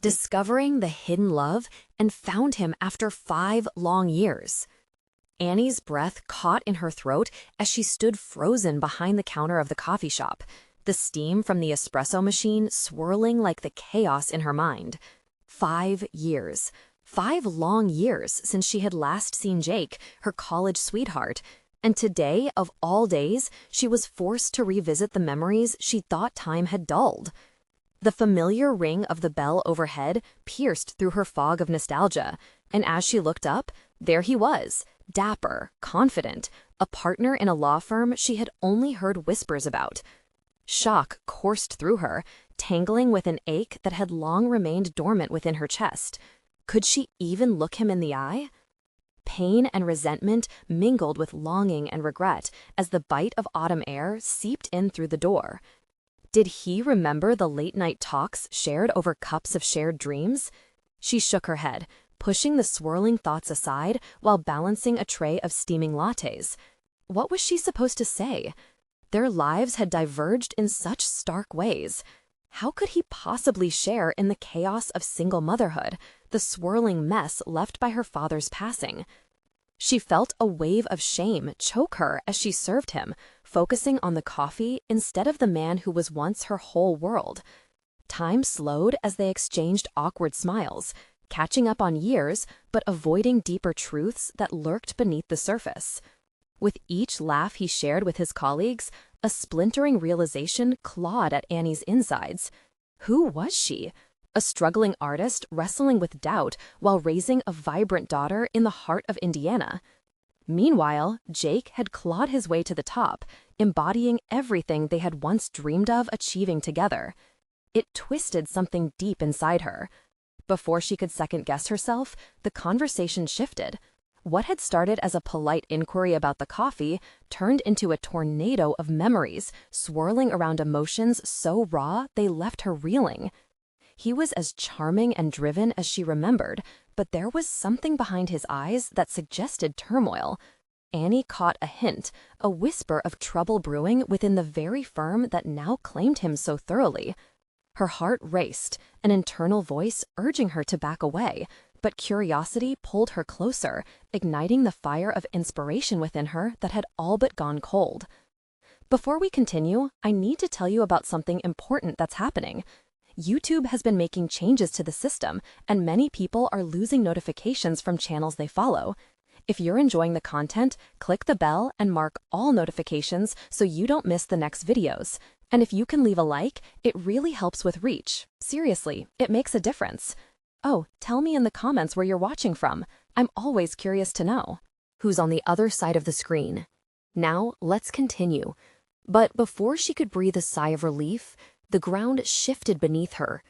discovering the hidden love, and found him after 5 long years. Annie's breath caught in her throat as she stood frozen behind the counter of the coffee shop, the steam from the espresso machine swirling like the chaos in her mind. 5 years. 5 long years since she had last seen Jake, her college sweetheart, and today, of all days, she was forced to revisit the memories she thought time had dulled. The familiar ring of the bell overhead pierced through her fog of nostalgia, and as she looked up, there he was, dapper, confident, a partner in a law firm she had only heard whispers about. Shock coursed through her, tangling with an ache that had long remained dormant within her chest. Could she even look him in the eye? Pain and resentment mingled with longing and regret as the bite of autumn air seeped in through the door. Did he remember the late-night talks shared over cups of shared dreams? She shook her head, pushing the swirling thoughts aside while balancing a tray of steaming lattes. What was she supposed to say? Their lives had diverged in such stark ways. How could he possibly share in the chaos of single motherhood, the swirling mess left by her father's passing? She felt a wave of shame choke her as she served him, focusing on the coffee instead of the man who was once her whole world. Time slowed as they exchanged awkward smiles, catching up on years but avoiding deeper truths that lurked beneath the surface. With each laugh he shared with his colleagues, a splintering realization clawed at Annie's insides. Who was she? A struggling artist wrestling with doubt while raising a vibrant daughter in the heart of Indiana. Meanwhile, Jake had clawed his way to the top, embodying everything they had once dreamed of achieving together. It twisted something deep inside her. Before she could second-guess herself, the conversation shifted. What had started as a polite inquiry about the coffee turned into a tornado of memories, swirling around emotions so raw they left her reeling. He was as charming and driven as she remembered, but there was something behind his eyes that suggested turmoil. Annie caught a hint, a whisper of trouble brewing within the very firm that now claimed him so thoroughly. Her heart raced, an internal voice urging her to back away, but curiosity pulled her closer, igniting the fire of inspiration within her that had all but gone cold. Before we continue, I need to tell you about something important that's happening. YouTube has been making changes to the system, and many people are losing notifications from channels they follow. If you're enjoying the content, click the bell and mark all notifications so you don't miss the next videos. And if you can leave a like, it really helps with reach. Seriously, it makes a difference. Oh, tell me in the comments where you're watching from. I'm always curious to know. Who's on the other side of the screen? Now, let's continue. But before she could breathe a sigh of relief, the ground shifted beneath her.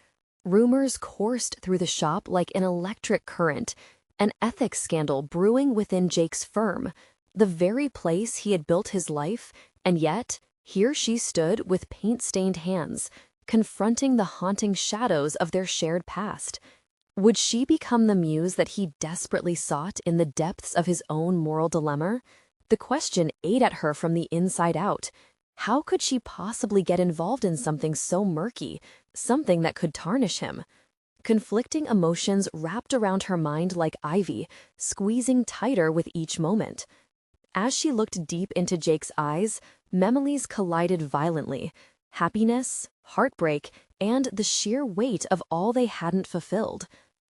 Rumors coursed through the shop like an electric current, an ethics scandal brewing within Jake's firm, the very place he had built his life, and yet, here she stood with paint-stained hands, confronting the haunting shadows of their shared past. Would she become the muse that he desperately sought in the depths of his own moral dilemma? The question ate at her from the inside out. How could she possibly get involved in something so murky, something that could tarnish him? Conflicting emotions wrapped around her mind like ivy, squeezing tighter with each moment. As she looked deep into Jake's eyes, memories collided violently. Happiness, heartbreak, and the sheer weight of all they hadn't fulfilled.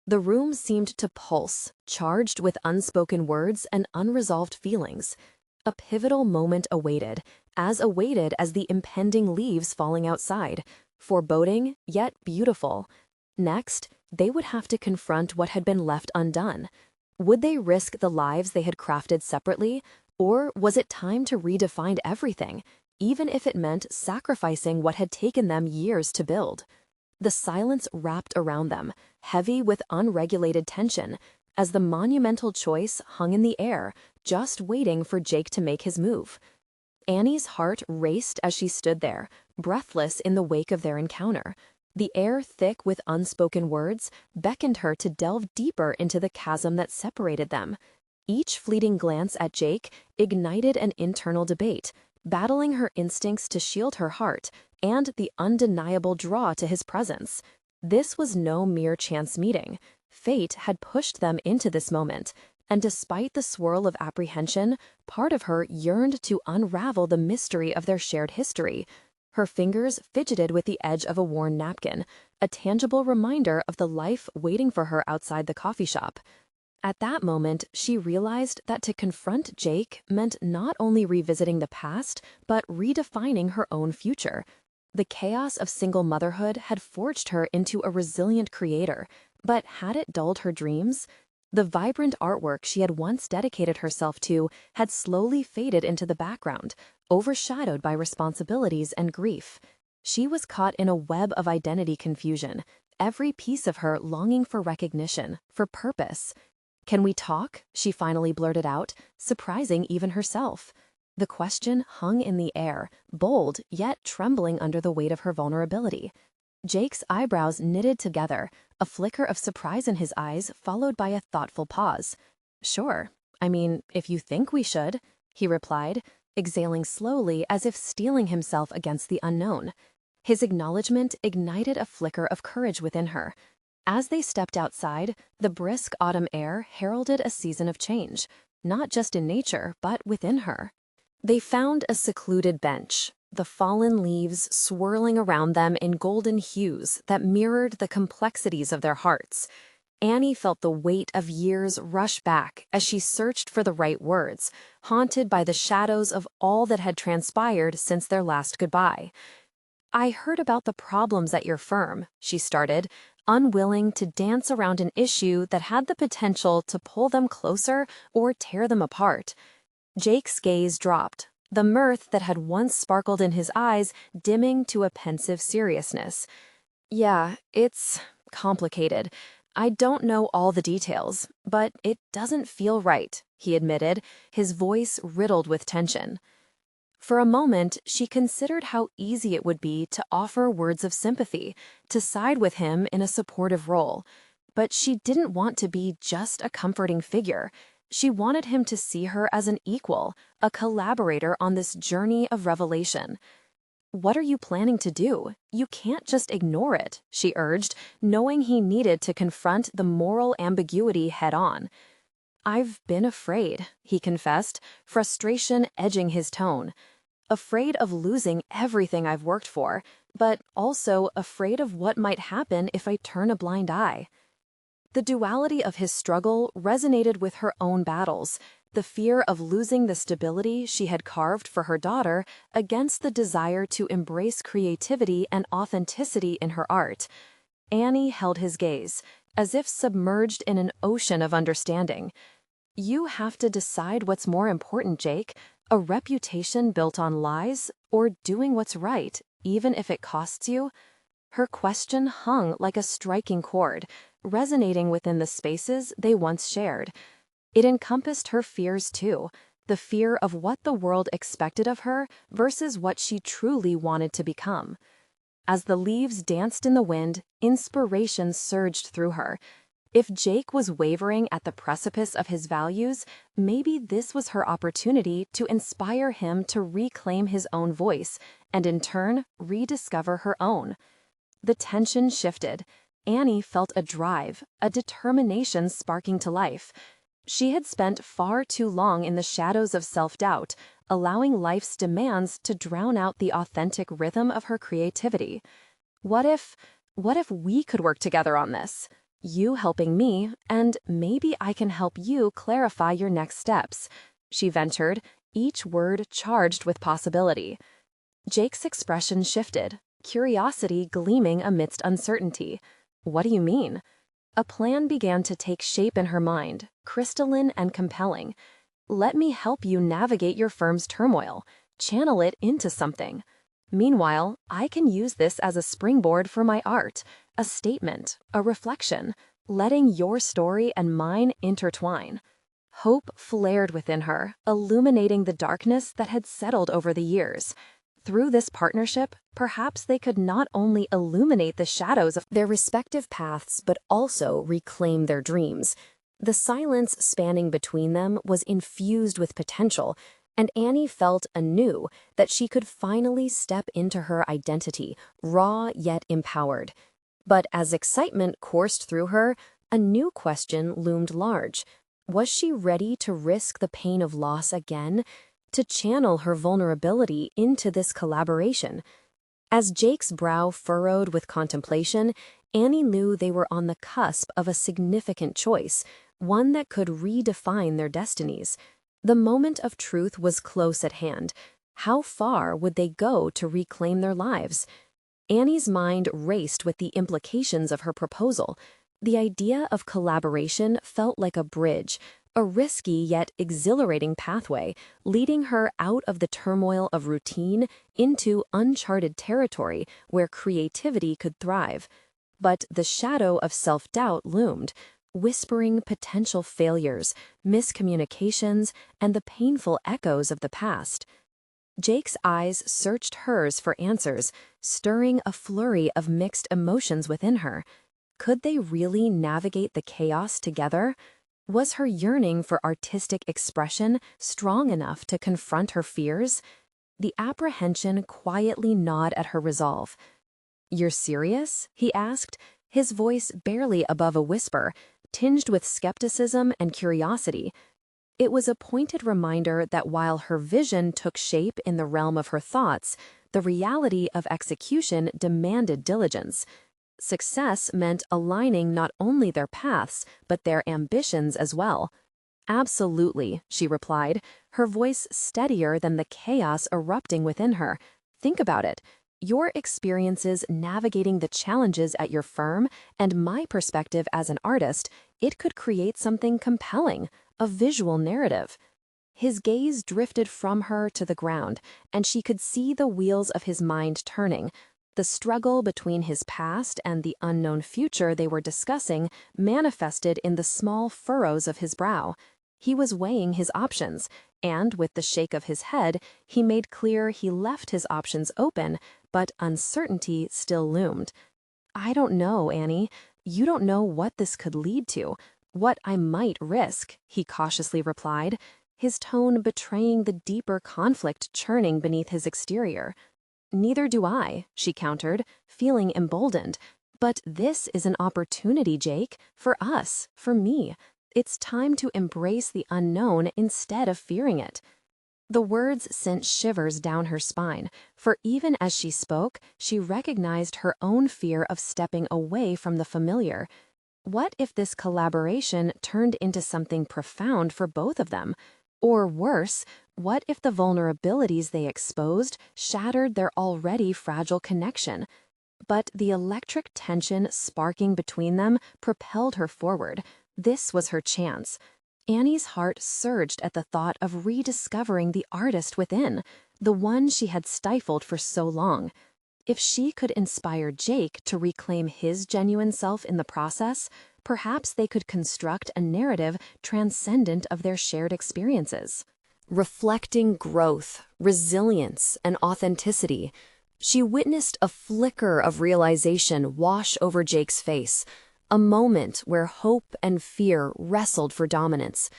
The room seemed to pulse, charged with unspoken words and unresolved feelings. A pivotal moment awaited as the impending leaves falling outside, foreboding yet beautiful. Next, they would have to confront what had been left undone. Would they risk the lives they had crafted separately, or was it time to redefine everything, even if it meant sacrificing what had taken them years to build? The silence wrapped around them, heavy with unregulated tension, as the monumental choice hung in the air, just waiting for Jake to make his move. Annie's heart raced as she stood there, breathless in the wake of their encounter. The air, thick with unspoken words, beckoned her to delve deeper into the chasm that separated them. Each fleeting glance at Jake ignited an internal debate, battling her instincts to shield her heart and the undeniable draw to his presence. This was no mere chance meeting. Fate had pushed them into this moment, and despite the swirl of apprehension, part of her yearned to unravel the mystery of their shared history. Her fingers fidgeted with the edge of a worn napkin, a tangible reminder of the life waiting for her outside the coffee shop. At that moment, she realized that to confront Jake meant not only revisiting the past, but redefining her own future. The chaos of single motherhood had forged her into a resilient creator, but had it dulled her dreams? The vibrant artwork she had once dedicated herself to had slowly faded into the background, overshadowed by responsibilities and grief. She was caught in a web of identity confusion, every piece of her longing for recognition, for purpose. "Can we talk?" she finally blurted out, surprising even herself. The question hung in the air, bold yet trembling under the weight of her vulnerability. Jake's eyebrows knitted together, a flicker of surprise in his eyes followed by a thoughtful pause. "Sure. I mean, if you think we should," he replied, exhaling slowly as if steeling himself against the unknown. His acknowledgement ignited a flicker of courage within her. As they stepped outside, the brisk autumn air heralded a season of change, not just in nature, but within her. They found a secluded bench, the fallen leaves swirling around them in golden hues that mirrored the complexities of their hearts. Annie felt the weight of years rush back as she searched for the right words, haunted by the shadows of all that had transpired since their last goodbye. "I heard about the problems at your firm," she started, unwilling to dance around an issue that had the potential to pull them closer or tear them apart. Jake's gaze dropped, the mirth that had once sparkled in his eyes dimming to a pensive seriousness. "Yeah, it's complicated. I don't know all the details, but it doesn't feel right," he admitted, his voice riddled with tension. For a moment, she considered how easy it would be to offer words of sympathy, to side with him in a supportive role. But she didn't want to be just a comforting figure. She wanted him to see her as an equal, a collaborator on this journey of revelation. "What are you planning to do? You can't just ignore it," she urged, knowing he needed to confront the moral ambiguity head-on. "I've been afraid," he confessed, frustration edging his tone. "Afraid of losing everything I've worked for, but also afraid of what might happen if I turn a blind eye." The duality of his struggle resonated with her own battles, the fear of losing the stability she had carved for her daughter against the desire to embrace creativity and authenticity in her art. Annie held his gaze, as if submerged in an ocean of understanding. "You have to decide what's more important, Jake, a reputation built on lies or doing what's right, even if it costs you?" Her question hung like a striking chord, resonating within the spaces they once shared. It encompassed her fears too, the fear of what the world expected of her versus what she truly wanted to become. As the leaves danced in the wind, inspiration surged through her. If Jake was wavering at the precipice of his values, maybe this was her opportunity to inspire him to reclaim his own voice and in turn rediscover her own. The tension shifted. Annie felt a drive, a determination sparking to life. She had spent far too long in the shadows of self-doubt, allowing life's demands to drown out the authentic rhythm of her creativity. What if we could work together on this? You helping me, and maybe I can help you clarify your next steps," she ventured, each word charged with possibility. Jake's expression shifted, curiosity gleaming amidst uncertainty. "What do you mean?" A plan began to take shape in her mind, crystalline and compelling. "Let me help you navigate your firm's turmoil, channel it into something. Meanwhile, I can use this as a springboard for my art, a statement, a reflection, letting your story and mine intertwine." Hope flared within her, illuminating the darkness that had settled over the years. Through this partnership, perhaps they could not only illuminate the shadows of their respective paths, but also reclaim their dreams. The silence spanning between them was infused with potential, and Annie felt anew that she could finally step into her identity, raw yet empowered. But as excitement coursed through her, a new question loomed large. Was she ready to risk the pain of loss again, to channel her vulnerability into this collaboration? As Jake's brow furrowed with contemplation, Annie knew they were on the cusp of a significant choice, one that could redefine their destinies. The moment of truth was close at hand. How far would they go to reclaim their lives? Annie's mind raced with the implications of her proposal. The idea of collaboration felt like a bridge, a risky yet exhilarating pathway, leading her out of the turmoil of routine into uncharted territory where creativity could thrive. But the shadow of self-doubt loomed, whispering potential failures, miscommunications, and the painful echoes of the past. Jake's eyes searched hers for answers, stirring a flurry of mixed emotions within her. Could they really navigate the chaos together? Was her yearning for artistic expression strong enough to confront her fears? The apprehension quietly gnawed at her resolve. "You're serious?" he asked, his voice barely above a whisper, tinged with skepticism and curiosity. It was a pointed reminder that while her vision took shape in the realm of her thoughts, the reality of execution demanded diligence. Success meant aligning not only their paths, but their ambitions as well. "Absolutely," she replied, her voice steadier than the chaos erupting within her. "Think about it. Your experiences navigating the challenges at your firm and my perspective as an artist, it could create something compelling, a visual narrative." His gaze drifted from her to the ground, and she could see the wheels of his mind turning. The struggle between his past and the unknown future they were discussing manifested in the small furrows of his brow. He was weighing his options, and with the shake of his head, he made clear he left his options open, but uncertainty still loomed. "I don't know, Annie. You don't know what this could lead to, what I might risk," he cautiously replied, his tone betraying the deeper conflict churning beneath his exterior. "Neither do I," she countered, feeling emboldened. "But this is an opportunity, Jake, for us, for me. It's time to embrace the unknown instead of fearing it." The words sent shivers down her spine, for even as she spoke, she recognized her own fear of stepping away from the familiar. What if this collaboration turned into something profound for both of them? Or worse, what if the vulnerabilities they exposed shattered their already fragile connection? But the electric tension sparking between them propelled her forward. This was her chance. Annie's heart surged at the thought of rediscovering the artist within, the one she had stifled for so long. If she could inspire Jake to reclaim his genuine self in the process, perhaps they could construct a narrative transcendent of their shared experiences. Reflecting growth, resilience, and authenticity, she witnessed a flicker of realization wash over Jake's face, a moment where hope and fear wrestled for dominance.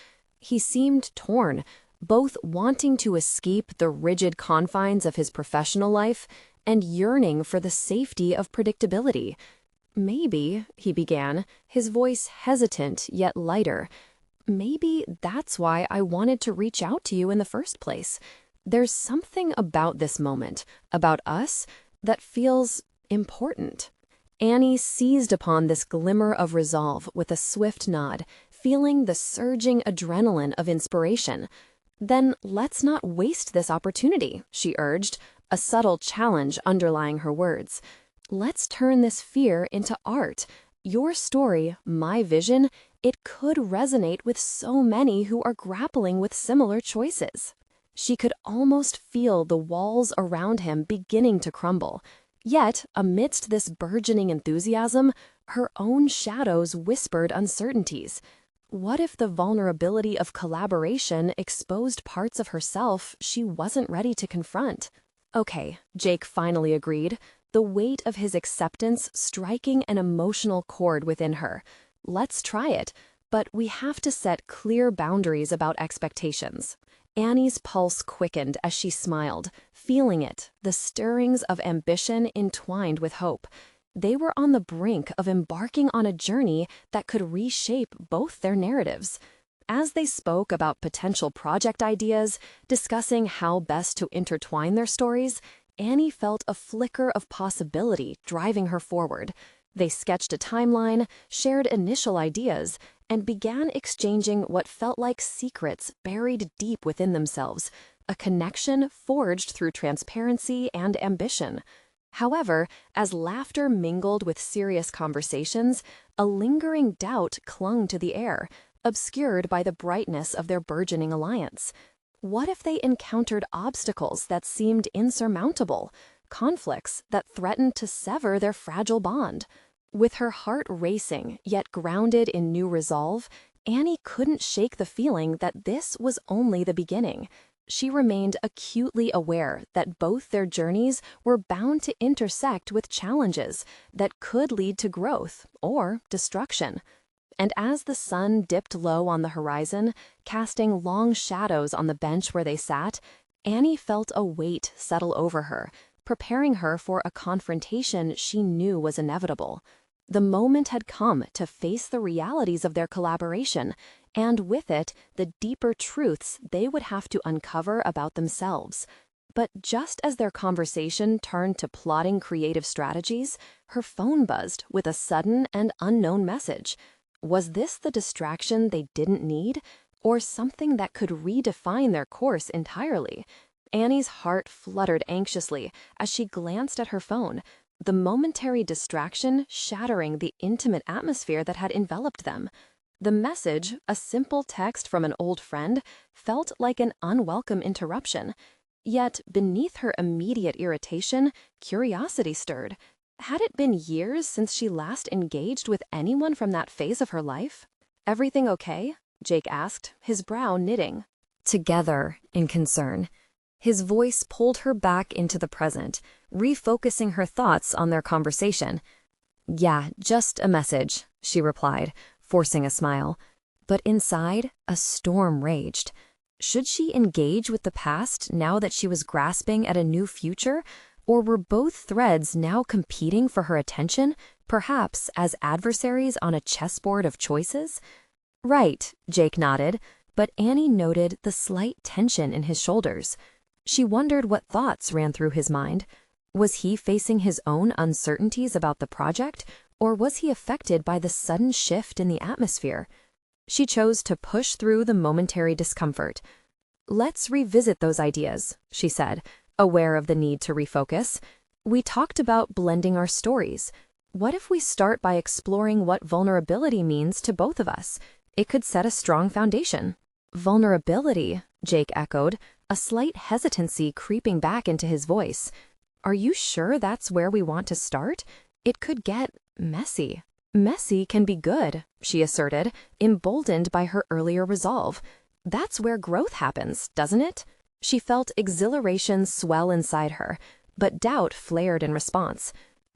He seemed torn, both wanting to escape the rigid confines of his professional life and yearning for the safety of predictability. "Maybe," he began, his voice hesitant yet lighter, "maybe that's why I wanted to reach out to you in the first place. There's something about this moment, about us, that feels important." Annie seized upon this glimmer of resolve with a swift nod, feeling the surging adrenaline of inspiration. "Then let's not waste this opportunity," she urged, a subtle challenge underlying her words. "Let's turn this fear into art. Your story, my vision, it could resonate with so many who are grappling with similar choices." She could almost feel the walls around him beginning to crumble. Yet, amidst this burgeoning enthusiasm, her own shadows whispered uncertainties. What if the vulnerability of collaboration exposed parts of herself she wasn't ready to confront? "Okay," Jake finally agreed, the weight of his acceptance striking an emotional chord within her. "Let's try it, but we have to set clear boundaries about expectations." Annie's pulse quickened as she smiled, feeling it, the stirrings of ambition entwined with hope. They were on the brink of embarking on a journey that could reshape both their narratives. As they spoke about potential project ideas, discussing how best to intertwine their stories, Annie felt a flicker of possibility driving her forward. They sketched a timeline, shared initial ideas, and began exchanging what felt like secrets buried deep within themselves, a connection forged through transparency and ambition. However, as laughter mingled with serious conversations, a lingering doubt clung to the air, obscured by the brightness of their burgeoning alliance. What if they encountered obstacles that seemed insurmountable, conflicts that threatened to sever their fragile bond? With her heart racing, yet grounded in new resolve, Annie couldn't shake the feeling that this was only the beginning. She remained acutely aware that both their journeys were bound to intersect with challenges that could lead to growth or destruction. And as the sun dipped low on the horizon, casting long shadows on the bench where they sat, Annie felt a weight settle over her, preparing her for a confrontation she knew was inevitable. The moment had come to face the realities of their collaboration, and with it, the deeper truths they would have to uncover about themselves. But just as their conversation turned to plotting creative strategies, her phone buzzed with a sudden and unknown message. Was this the distraction they didn't need, or something that could redefine their course entirely? Annie's heart fluttered anxiously as she glanced at her phone, the momentary distraction shattering the intimate atmosphere that had enveloped them. The message, a simple text from an old friend, felt like an unwelcome interruption. Yet, beneath her immediate irritation, curiosity stirred. Had it been years since she last engaged with anyone from that phase of her life? "Everything okay?" Jake asked, his brow knitting. "Together," in concern. His voice pulled her back into the present, refocusing her thoughts on their conversation. "Yeah, just a message," she replied, forcing a smile. But inside, a storm raged. Should she engage with the past now that she was grasping at a new future? Or were both threads now competing for her attention, perhaps as adversaries on a chessboard of choices? "Right," Jake nodded, but Annie noted the slight tension in his shoulders. She wondered what thoughts ran through his mind. Was he facing his own uncertainties about the project, or was he affected by the sudden shift in the atmosphere? She chose to push through the momentary discomfort. "Let's revisit those ideas," she said, aware of the need to refocus. "We talked about blending our stories. What if we start by exploring what vulnerability means to both of us? It could set a strong foundation." "Vulnerability," Jake echoed, a slight hesitancy creeping back into his voice. "Are you sure that's where we want to start? It could get messy." "Messy can be good," she asserted, emboldened by her earlier resolve. "That's where growth happens, doesn't it?" She felt exhilaration swell inside her, but doubt flared in response.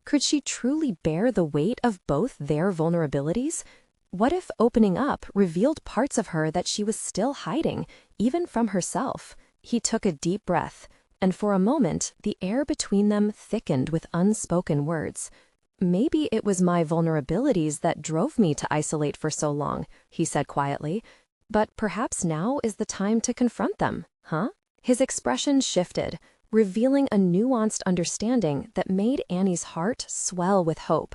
Could she truly bear the weight of both their vulnerabilities? What if opening up revealed parts of her that she was still hiding, even from herself? He took a deep breath, and for a moment the air between them thickened with unspoken words. "Maybe it was my vulnerabilities that drove me to isolate for so long," he said quietly. "But perhaps now is the time to confront them, huh?" His expression shifted, revealing a nuanced understanding that made Annie's heart swell with hope.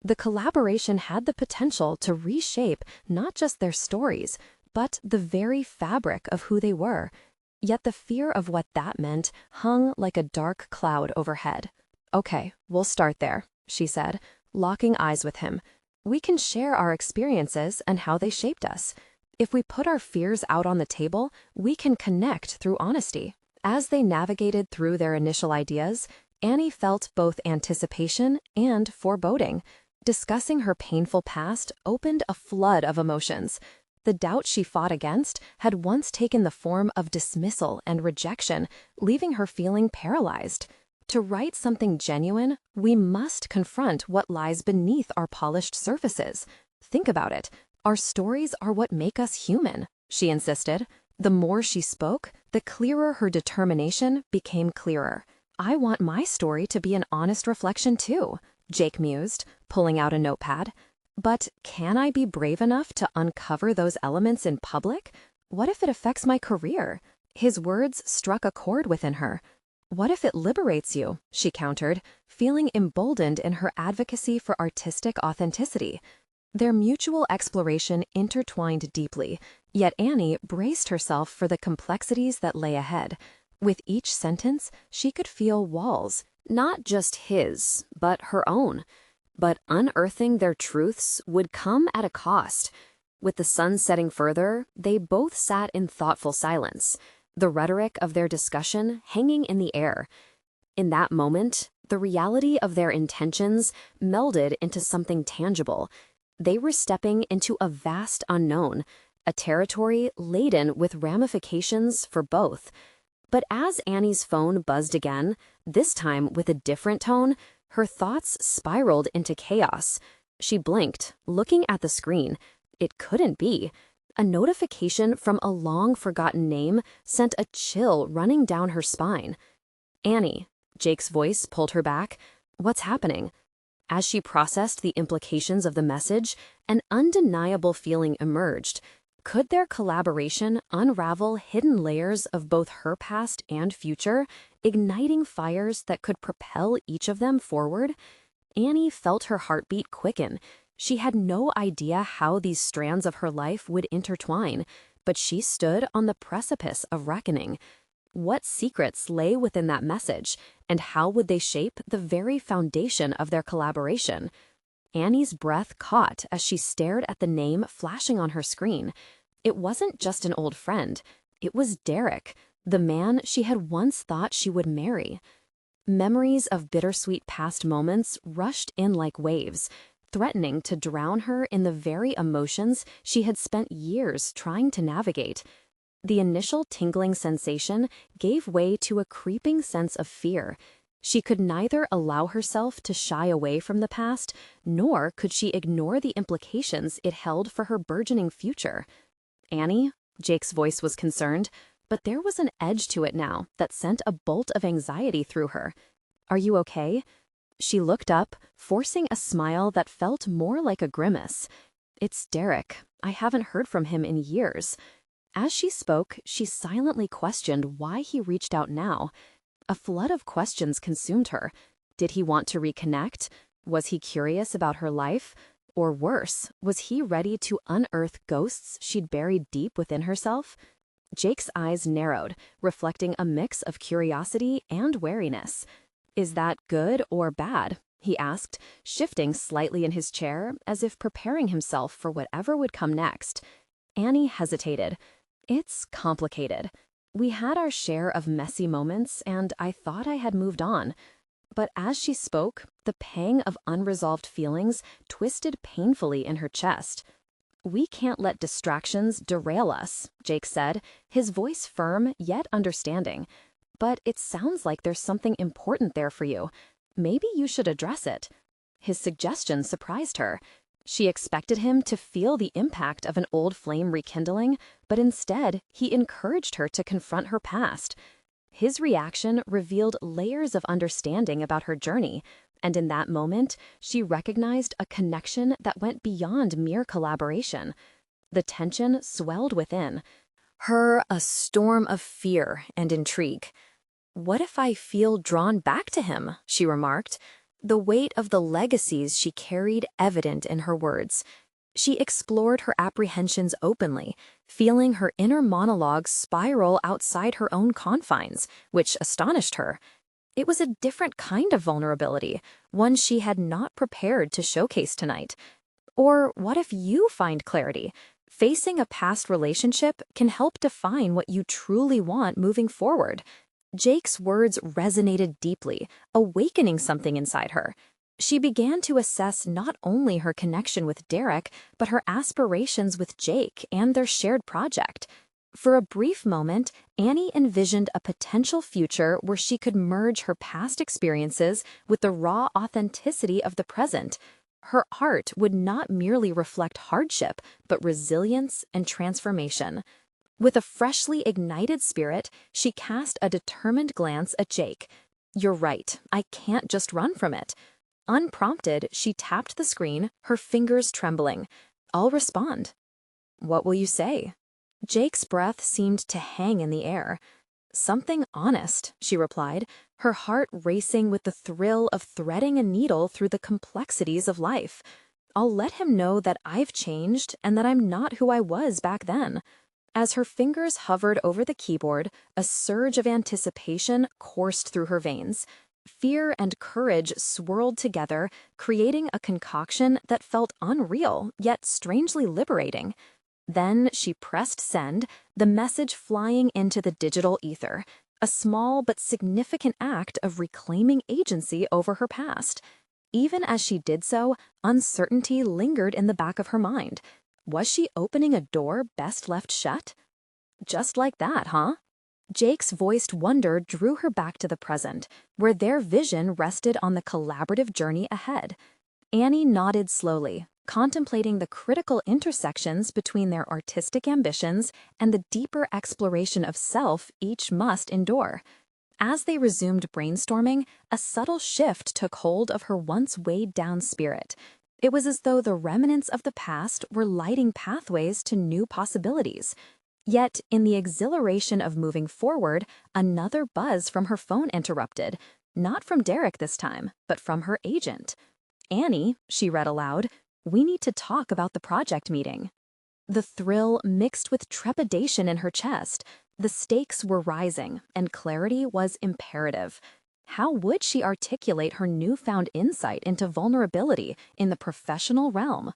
The collaboration had the potential to reshape not just their stories, but the very fabric of who they were. Yet the fear of what that meant hung like a dark cloud overhead. "Okay, we'll start there," she said, locking eyes with him. "We can share our experiences and how they shaped us. If we put our fears out on the table, we can connect through honesty." As they navigated through their initial ideas, Annie felt both anticipation and foreboding. Discussing her painful past opened a flood of emotions. The doubt she fought against had once taken the form of dismissal and rejection, leaving her feeling paralyzed. To write something genuine, we must confront what lies beneath our polished surfaces. Think about it. Our stories are what make us human, she insisted. The more she spoke, the clearer her determination became clearer. "I want my story to be an honest reflection too." Jake mused, pulling out a notepad. But can I be brave enough to uncover those elements in public? What if it affects my career? His words struck a chord within her. What if it liberates you? She countered, feeling emboldened in her advocacy for artistic authenticity. Their mutual exploration intertwined deeply, yet Annie braced herself for the complexities that lay ahead. With each sentence, she could feel walls, not just his, but her own. But unearthing their truths would come at a cost. With the sun setting further, they both sat in thoughtful silence, the rhetoric of their discussion hanging in the air. In that moment, the reality of their intentions melded into something tangible. They were stepping into a vast unknown, a territory laden with ramifications for both. But as Annie's phone buzzed again, this time with a different tone, her thoughts spiraled into chaos. She blinked, looking at the screen. It couldn't be. A notification from a long-forgotten name sent a chill running down her spine. Annie, Jake's voice pulled her back. What's happening? As she processed the implications of the message, an undeniable feeling emerged. Could their collaboration unravel hidden layers of both her past and future, igniting fires that could propel each of them forward? Annie felt her heartbeat quicken. She had no idea how these strands of her life would intertwine, but she stood on the precipice of reckoning. What secrets lay within that message, and how would they shape the very foundation of their collaboration? Annie's breath caught as she stared at the name flashing on her screen. It wasn't just an old friend. It was Derek, the man she had once thought she would marry. Memories of bittersweet past moments rushed in like waves, threatening to drown her in the very emotions she had spent years trying to navigate. The initial tingling sensation gave way to a creeping sense of fear. She could neither allow herself to shy away from the past, nor could she ignore the implications it held for her burgeoning future. Annie, Jake's voice was concerned, but there was an edge to it now that sent a bolt of anxiety through her. Are you okay? She looked up, forcing a smile that felt more like a grimace. It's Derek. I haven't heard from him in years. As she spoke, she silently questioned why he reached out now. A flood of questions consumed her. Did he want to reconnect? Was he curious about her life? Or worse, was he ready to unearth ghosts she'd buried deep within herself? Jake's eyes narrowed, reflecting a mix of curiosity and wariness. Is that good or bad? He asked, shifting slightly in his chair as if preparing himself for whatever would come next. Annie hesitated. It's complicated. We had our share of messy moments, and I thought I had moved on. But as she spoke, the pang of unresolved feelings twisted painfully in her chest. We can't let distractions derail us, Jake said, his voice firm yet understanding. But it sounds like there's something important there for you. Maybe you should address it. His suggestion surprised her. She expected him to feel the impact of an old flame rekindling, but instead, he encouraged her to confront her past. His reaction revealed layers of understanding about her journey, and in that moment, she recognized a connection that went beyond mere collaboration. The tension swelled within her, a storm of fear and intrigue. What if I feel drawn back to him? She remarked, the weight of the legacies she carried evident in her words. She explored her apprehensions openly, feeling her inner monologue spiral outside her own confines, which astonished her. It was a different kind of vulnerability, one she had not prepared to showcase tonight. Or what if you find clarity? Facing a past relationship can help define what you truly want moving forward. Jake's words resonated deeply, awakening something inside her. She began to assess not only her connection with Derek, but her aspirations with Jake and their shared project. For a brief moment, Annie envisioned a potential future where she could merge her past experiences with the raw authenticity of the present. Her art would not merely reflect hardship, but resilience and transformation. With a freshly ignited spirit, she cast a determined glance at Jake. You're right, I can't just run from it. Unprompted, she tapped the screen, her fingers trembling. "I'll respond." "What will you say?" Jake's breath seemed to hang in the air. "Something honest," she replied, her heart racing with the thrill of threading a needle through the complexities of life. "I'll let him know that I've changed and that I'm not who I was back then." As her fingers hovered over the keyboard, a surge of anticipation coursed through her veins. Fear and courage swirled together, creating a concoction that felt unreal, yet strangely liberating. Then she pressed send, the message flying into the digital ether, a small but significant act of reclaiming agency over her past. Even as she did so, uncertainty lingered in the back of her mind. Was she opening a door best left shut? Just like that, huh? Jake's voiced wonder drew her back to the present, where their vision rested on the collaborative journey ahead. Annie nodded slowly, contemplating the critical intersections between their artistic ambitions and the deeper exploration of self each must endure. As they resumed brainstorming, a subtle shift took hold of her once weighed-down spirit. It was as though the remnants of the past were lighting pathways to new possibilities. Yet, in the exhilaration of moving forward, another buzz from her phone interrupted, not from Derek this time, but from her agent. "Annie," she read aloud, "we need to talk about the project meeting." The thrill mixed with trepidation in her chest. The stakes were rising, and clarity was imperative. How would she articulate her newfound insight into vulnerability in the professional realm?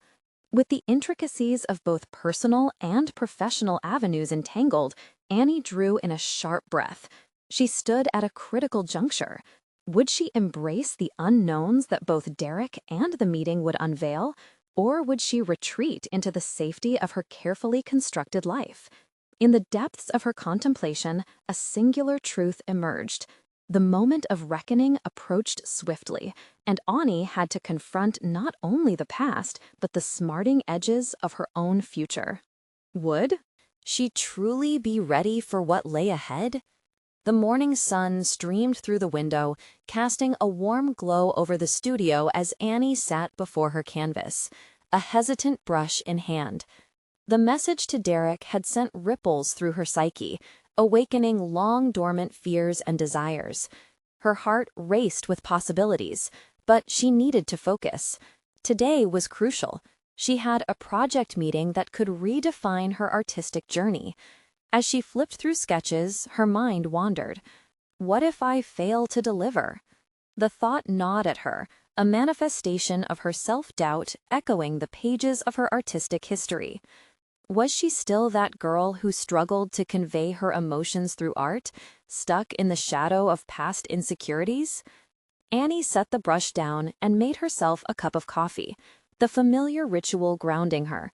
With the intricacies of both personal and professional avenues entangled, Annie drew in a sharp breath. She stood at a critical juncture. Would she embrace the unknowns that both Derek and the meeting would unveil, or would she retreat into the safety of her carefully constructed life? In the depths of her contemplation, a singular truth emerged. The moment of reckoning approached swiftly, and Ani had to confront not only the past, but the smarting edges of her own future. Would she truly be ready for what lay ahead? The morning sun streamed through the window, casting a warm glow over the studio as Annie sat before her canvas, a hesitant brush in hand. The message to Derek had sent ripples through her psyche, awakening long-dormant fears and desires. Her heart raced with possibilities, but she needed to focus. Today was crucial. She had a project meeting that could redefine her artistic journey. As she flipped through sketches, her mind wandered. What if I fail to deliver? The thought gnawed at her, a manifestation of her self-doubt echoing the pages of her artistic history. Was she still that girl who struggled to convey her emotions through art, stuck in the shadow of past insecurities? Annie set the brush down and made herself a cup of coffee, the familiar ritual grounding her.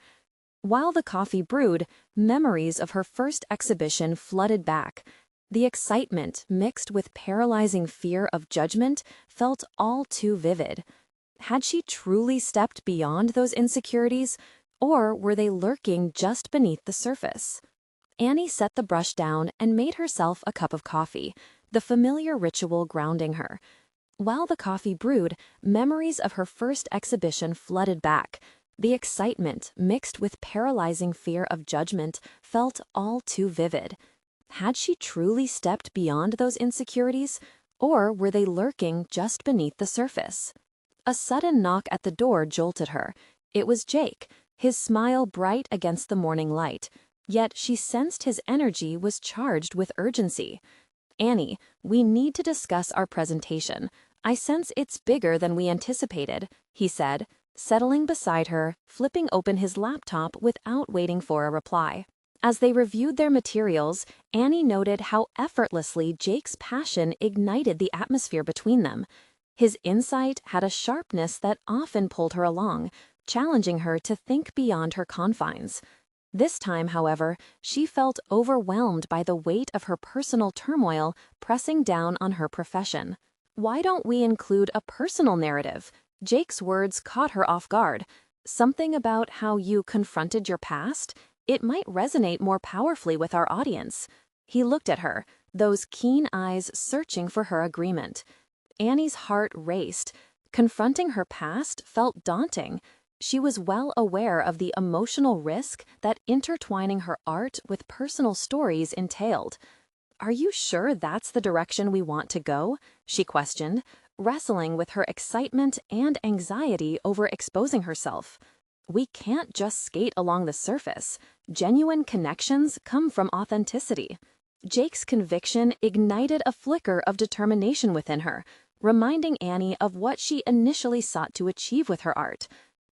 While the coffee brewed, memories of her first exhibition flooded back. The excitement, mixed with paralyzing fear of judgment, felt all too vivid. Had she truly stepped beyond those insecurities, or were they lurking just beneath the surface? Annie set the brush down and made herself a cup of coffee, the familiar ritual grounding her. While the coffee brewed, memories of her first exhibition flooded back. The excitement, mixed with paralyzing fear of judgment, felt all too vivid. Had she truly stepped beyond those insecurities, or were they lurking just beneath the surface? A sudden knock at the door jolted her. It was Jake, his smile bright against the morning light, yet she sensed his energy was charged with urgency. "Annie, we need to discuss our presentation. I sense it's bigger than we anticipated," he said, settling beside her, flipping open his laptop without waiting for a reply. As they reviewed their materials, Annie noted how effortlessly Jake's passion ignited the atmosphere between them. His insight had a sharpness that often pulled her along, challenging her to think beyond her confines. This time, however, she felt overwhelmed by the weight of her personal turmoil pressing down on her profession. "Why don't we include a personal narrative?" Jake's words caught her off guard. "Something about how you confronted your past? It might resonate more powerfully with our audience." He looked at her, those keen eyes searching for her agreement. Annie's heart raced. Confronting her past felt daunting. She was well aware of the emotional risk that intertwining her art with personal stories entailed. "Are you sure that's the direction we want to go?" she questioned, wrestling with her excitement and anxiety over exposing herself. "We can't just skate along the surface. Genuine connections come from authenticity." Jake's conviction ignited a flicker of determination within her, reminding Annie of what she initially sought to achieve with her art.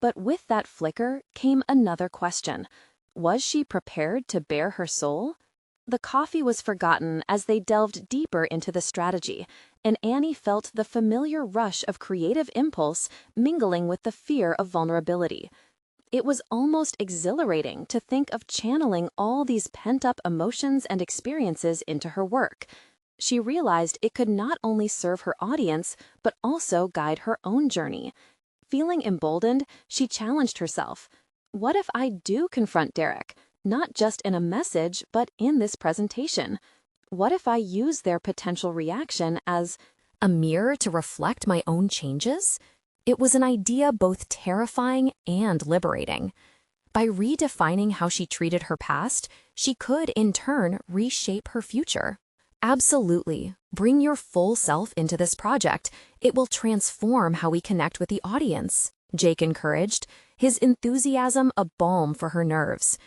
But with that flicker came another question. Was she prepared to bare her soul? The coffee was forgotten as they delved deeper into the strategy, and Annie felt the familiar rush of creative impulse mingling with the fear of vulnerability. It was almost exhilarating to think of channeling all these pent-up emotions and experiences into her work. She realized it could not only serve her audience, but also guide her own journey. Feeling emboldened, she challenged herself. What if I do confront Derek, not just in a message, but in this presentation? What if I use their potential reaction as a mirror to reflect my own changes? It was an idea both terrifying and liberating. By redefining how she treated her past, she could, in turn, reshape her future. Absolutely. Bring your full self into this project. It will transform how we connect with the audience, Jake encouraged, his enthusiasm a balm for her nerves.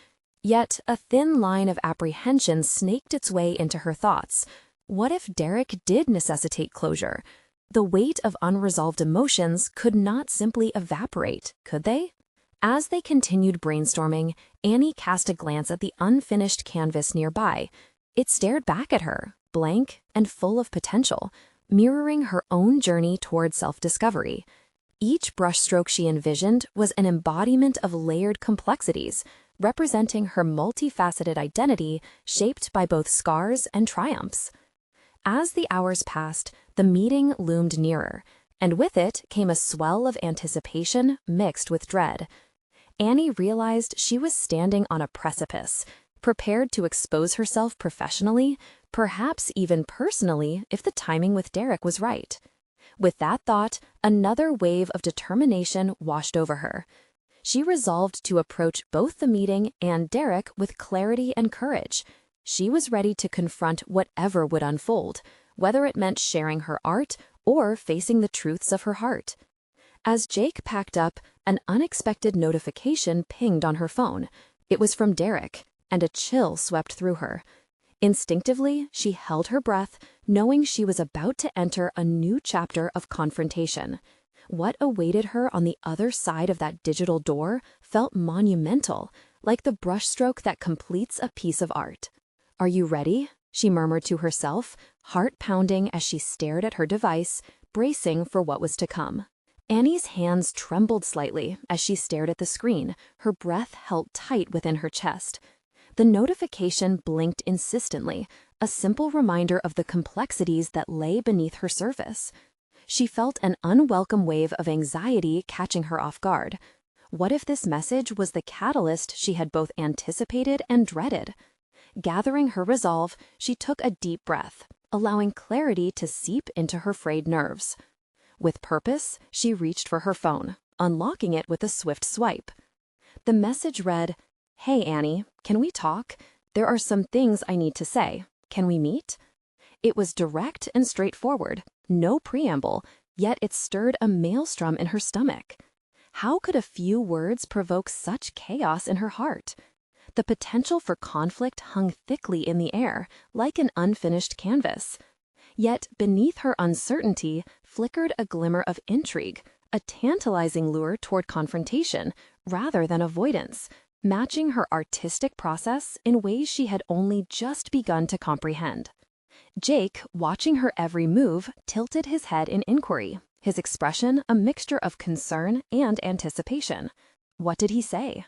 Yet a thin line of apprehension snaked its way into her thoughts. What if Derek did necessitate closure? The weight of unresolved emotions could not simply evaporate, could they? As they continued brainstorming, Annie cast a glance at the unfinished canvas nearby. It stared back at her, blank and full of potential, mirroring her own journey toward self-discovery. Each brushstroke she envisioned was an embodiment of layered complexities, representing her multifaceted identity shaped by both scars and triumphs. As the hours passed, the meeting loomed nearer, and with it came a swell of anticipation mixed with dread. Annie realized she was standing on a precipice, prepared to expose herself professionally, perhaps even personally if the timing with Derek was right. With that thought, another wave of determination washed over her. She resolved to approach both the meeting and Derek with clarity and courage. She was ready to confront whatever would unfold, whether it meant sharing her art or facing the truths of her heart. As Jake packed up, an unexpected notification pinged on her phone. It was from Derek, and a chill swept through her. Instinctively, she held her breath, knowing she was about to enter a new chapter of confrontation. What awaited her on the other side of that digital door felt monumental, like the brushstroke that completes a piece of art. "Are you ready?" she murmured to herself, heart pounding as she stared at her device, bracing for what was to come. Annie's hands trembled slightly as she stared at the screen, her breath held tight within her chest. The notification blinked insistently, a simple reminder of the complexities that lay beneath her surface. She felt an unwelcome wave of anxiety catching her off guard. What if this message was the catalyst she had both anticipated and dreaded? Gathering her resolve, she took a deep breath, allowing clarity to seep into her frayed nerves. With purpose, she reached for her phone, unlocking it with a swift swipe. The message read, "Hey Annie, can we talk? There are some things I need to say. Can we meet?" It was direct and straightforward, no preamble, yet it stirred a maelstrom in her stomach. How could a few words provoke such chaos in her heart? The potential for conflict hung thickly in the air, like an unfinished canvas. Yet beneath her uncertainty flickered a glimmer of intrigue, a tantalizing lure toward confrontation rather than avoidance, matching her artistic process in ways she had only just begun to comprehend. Jake, watching her every move, tilted his head in inquiry, his expression a mixture of concern and anticipation. What did he say?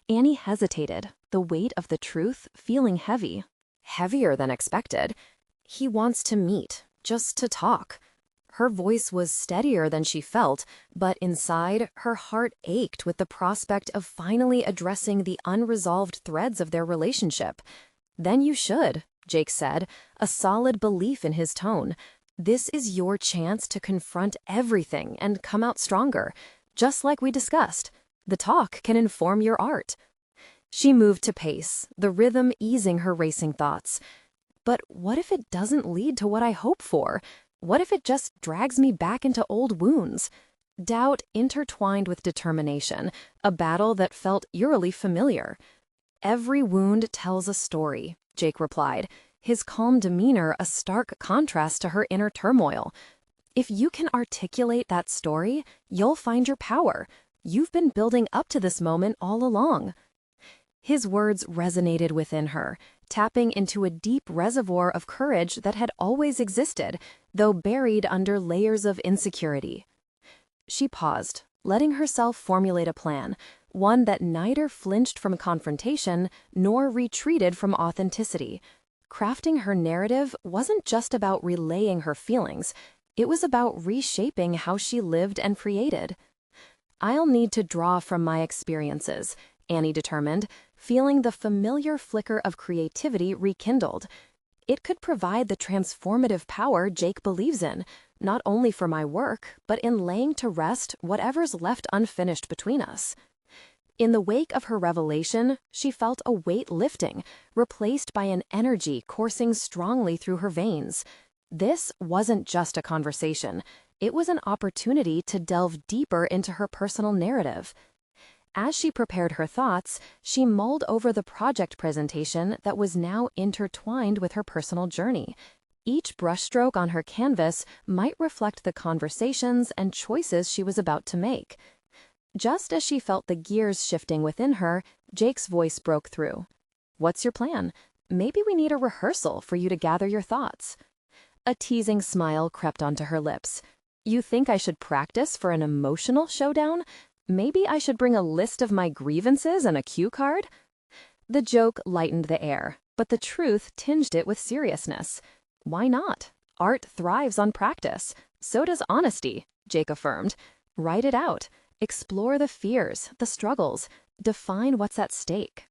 Annie hesitated, the weight of the truth feeling heavy. Heavier than expected. He wants to meet, just to talk. Her voice was steadier than she felt, but inside, her heart ached with the prospect of finally addressing the unresolved threads of their relationship. "Then you should," Jake said, a solid belief in his tone. This is your chance to confront everything and come out stronger. Just like we discussed, the talk can inform your art. She moved to pace, the rhythm easing her racing thoughts. But what if it doesn't lead to what I hope for? What if it just drags me back into old wounds? Doubt intertwined with determination, a battle that felt eerily familiar. Every wound tells a story, Jake replied, his calm demeanor a stark contrast to her inner turmoil. If you can articulate that story, you'll find your power. You've been building up to this moment all along. His words resonated within her, tapping into a deep reservoir of courage that had always existed, though buried under layers of insecurity. She paused, letting herself formulate a plan, one that neither flinched from confrontation nor retreated from authenticity. Crafting her narrative wasn't just about relaying her feelings, it was about reshaping how she lived and created. "I'll need to draw from my experiences," Annie determined, feeling the familiar flicker of creativity rekindled. It could provide the transformative power Jake believes in, not only for my work, but in laying to rest whatever's left unfinished between us. In the wake of her revelation, she felt a weight lifting, replaced by an energy coursing strongly through her veins. This wasn't just a conversation. It was an opportunity to delve deeper into her personal narrative. As she prepared her thoughts, she mulled over the project presentation that was now intertwined with her personal journey. Each brushstroke on her canvas might reflect the conversations and choices she was about to make. Just as she felt the gears shifting within her, Jake's voice broke through. "What's your plan? Maybe we need a rehearsal for you to gather your thoughts." A teasing smile crept onto her lips. "You think I should practice for an emotional showdown? Maybe I should bring a list of my grievances and a cue card?" The joke lightened the air, but the truth tinged it with seriousness. Why not? Art thrives on practice. So does honesty, Jake affirmed. Write it out. Explore the fears, the struggles. Define what's at stake.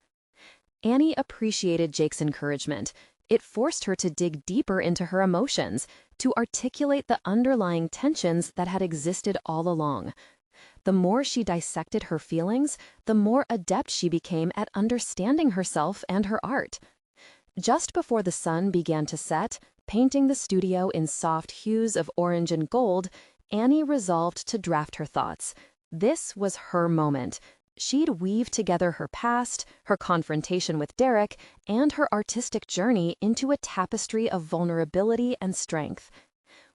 Annie appreciated Jake's encouragement. It forced her to dig deeper into her emotions, to articulate the underlying tensions that had existed all along. The more she dissected her feelings, the more adept she became at understanding herself and her art. Just before the sun began to set, painting the studio in soft hues of orange and gold, Annie resolved to draft her thoughts. This was her moment. She'd weave together her past, her confrontation with Derek, and her artistic journey into a tapestry of vulnerability and strength.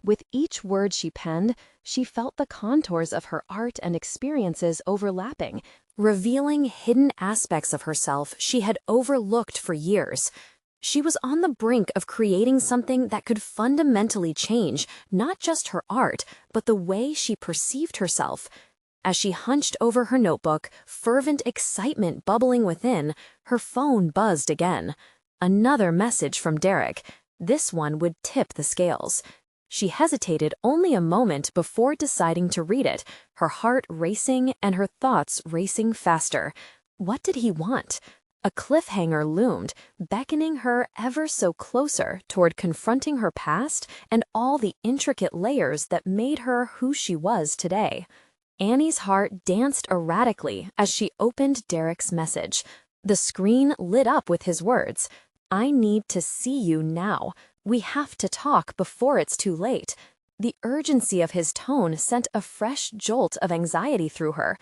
With each word she penned, she felt the contours of her art and experiences overlapping, revealing hidden aspects of herself she had overlooked for years. She was on the brink of creating something that could fundamentally change not just her art, but the way she perceived herself. As she hunched over her notebook, fervent excitement bubbling within, her phone buzzed again. Another message from Derek. This one would tip the scales. She hesitated only a moment before deciding to read it, her heart racing and her thoughts racing faster. What did he want? A cliffhanger loomed, beckoning her ever so closer toward confronting her past and all the intricate layers that made her who she was today. Annie's heart danced erratically as she opened Derek's message. The screen lit up with his words, "I need to see you now. We have to talk before it's too late." The urgency of his tone sent a fresh jolt of anxiety through her.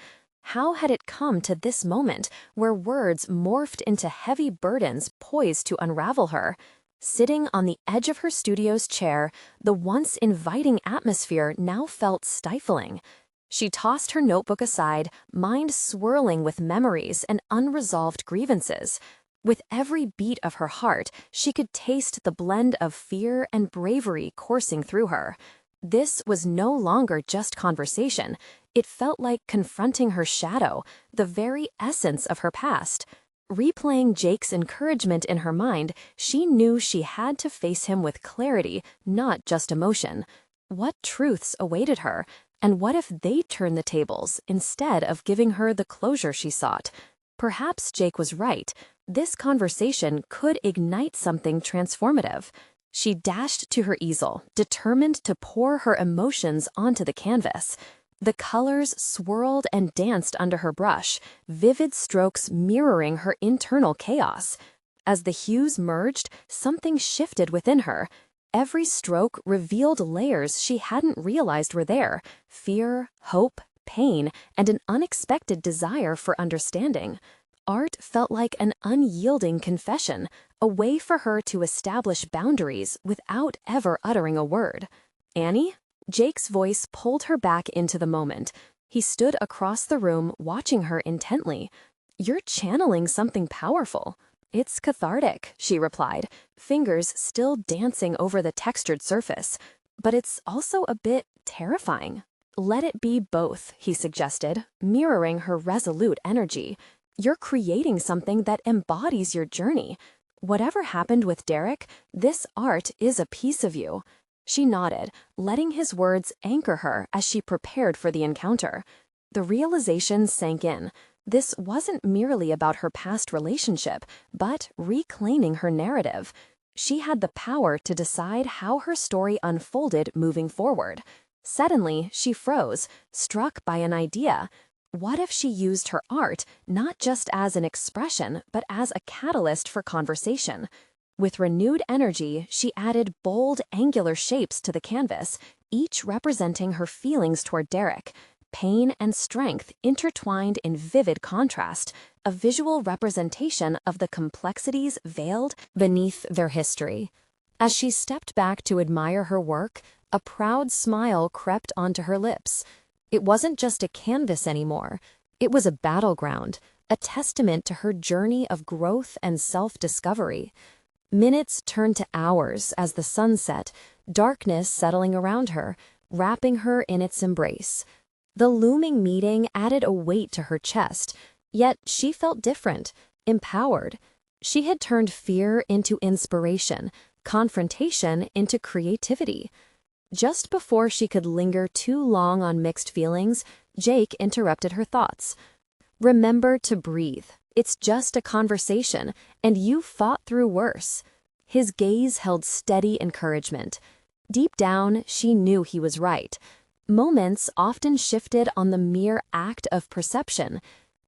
How had it come to this moment where words morphed into heavy burdens poised to unravel her? Sitting on the edge of her studio's chair, the once inviting atmosphere now felt stifling. She tossed her notebook aside, mind swirling with memories and unresolved grievances. With every beat of her heart, she could taste the blend of fear and bravery coursing through her. This was no longer just conversation. It felt like confronting her shadow, the very essence of her past. Replaying Jake's encouragement in her mind, she knew she had to face him with clarity, not just emotion. What truths awaited her? And what if they turned the tables instead of giving her the closure she sought? Perhaps Jake was right. This conversation could ignite something transformative. She dashed to her easel, determined to pour her emotions onto the canvas. The colors swirled and danced under her brush, vivid strokes mirroring her internal chaos. As the hues merged, something shifted within her. Every stroke revealed layers she hadn't realized were there: fear, hope, pain, and an unexpected desire for understanding. Art felt like an unyielding confession, a way for her to establish boundaries without ever uttering a word. "Annie?" Jake's voice pulled her back into the moment. He stood across the room, watching her intently. "You're channeling something powerful." "It's cathartic," she replied, fingers still dancing over the textured surface. "But it's also a bit terrifying." "Let it be both," he suggested, mirroring her resolute energy. "You're creating something that embodies your journey. Whatever happened with Derek, this art is a piece of you." She nodded, letting his words anchor her as she prepared for the encounter. The realization sank in. This wasn't merely about her past relationship, but reclaiming her narrative. She had the power to decide how her story unfolded moving forward. Suddenly, she froze, struck by an idea. What if she used her art not just as an expression, but as a catalyst for conversation? With renewed energy, she added bold, angular shapes to the canvas, each representing her feelings toward Derek. Pain and strength intertwined in vivid contrast, a visual representation of the complexities veiled beneath their history. As she stepped back to admire her work, a proud smile crept onto her lips. It wasn't just a canvas anymore. It was a battleground, a testament to her journey of growth and self-discovery. Minutes turned to hours as the sun set, darkness settling around her, wrapping her in its embrace. The looming meeting added a weight to her chest, yet she felt different, empowered. She had turned fear into inspiration, confrontation into creativity. Just before she could linger too long on mixed feelings, Jake interrupted her thoughts. "Remember to breathe. It's just a conversation, and you fought through worse." His gaze held steady encouragement. Deep down, she knew he was right. Moments often shifted on the mere act of perception.